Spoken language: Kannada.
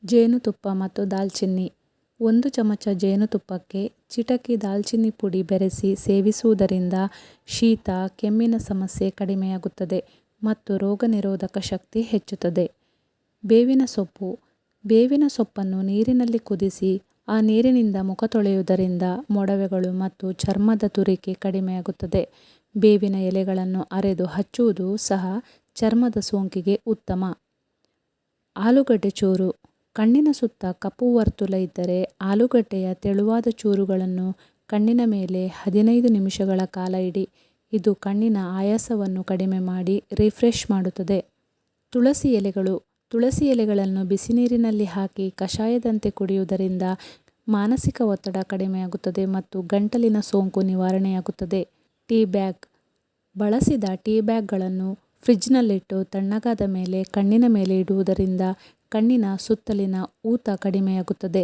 ಜೇನುತುಪ್ಪ ಮತ್ತು ದಾಲ್ಚಿನ್ನಿ. 1 ಚಮಚ ಜೇನುತುಪ್ಪಕ್ಕೆ ಚಿಟಕಿ ದಾಲ್ಚಿನ್ನಿ ಪುಡಿ ಬೆರೆಸಿ ಸೇವಿಸುವುದರಿಂದ ಶೀತ, ಕೆಮ್ಮಿನ ಸಮಸ್ಯೆ ಕಡಿಮೆಯಾಗುತ್ತದೆ ಮತ್ತು ರೋಗನಿರೋಧಕ ಶಕ್ತಿ ಹೆಚ್ಚುತ್ತದೆ. ಬೇವಿನ ಸೊಪ್ಪು. ಬೇವಿನ ಸೊಪ್ಪನ್ನು ನೀರಿನಲ್ಲಿ ಕುದಿಸಿ ಆ ನೀರಿನಿಂದ ಮುಖ ತೊಳೆಯುವುದರಿಂದ ಮೊಡವೆಗಳು ಮತ್ತು ಚರ್ಮದ ತುರಿಕೆ ಕಡಿಮೆಯಾಗುತ್ತದೆ. ಬೇವಿನ ಎಲೆಗಳನ್ನು ಅರೆದು ಹಚ್ಚುವುದು ಸಹ ಚರ್ಮದ ಸೋಂಕಿಗೆ ಉತ್ತಮ. ಆಲೂಗಡ್ಡೆ ಚೂರು. ಕಣ್ಣಿನ ಸುತ್ತ ಕಪ್ಪು ವರ್ತುಲ ಇದ್ದರೆ ಆಲೂಗಡ್ಡೆಯ ತೆಳುವಾದ ಚೂರುಗಳನ್ನು ಕಣ್ಣಿನ ಮೇಲೆ 15 ನಿಮಿಷಗಳ ಕಾಲ ಇಡಿ. ಇದು ಕಣ್ಣಿನ ಆಯಾಸವನ್ನು ಕಡಿಮೆ ಮಾಡಿ ರಿಫ್ರೆಶ್ ಮಾಡುತ್ತದೆ. ತುಳಸಿ ಎಲೆಗಳು. ತುಳಸಿ ಎಲೆಗಳನ್ನು ಬಿಸಿನೀರಿನಲ್ಲಿ ಹಾಕಿ ಕಷಾಯದಂತೆ ಕುಡಿಯುವುದರಿಂದ ಮಾನಸಿಕ ಒತ್ತಡ ಕಡಿಮೆಯಾಗುತ್ತದೆ ಮತ್ತು ಗಂಟಲಿನ ಸೋಂಕು ನಿವಾರಣೆಯಾಗುತ್ತದೆ. Tea bag. ಬಳಸಿದ ಟೀ ಬ್ಯಾಗ್ಗಳನ್ನು ಫ್ರಿಜ್ನಲ್ಲಿಟ್ಟು ತಣ್ಣಗಾದ ಮೇಲೆ ಕಣ್ಣಿನ ಮೇಲೆ ಇಡುವುದರಿಂದ ಕಣ್ಣಿನ ಸುತ್ತಲಿನ ಊತ ಕಡಿಮೆಯಾಗುತ್ತದೆ.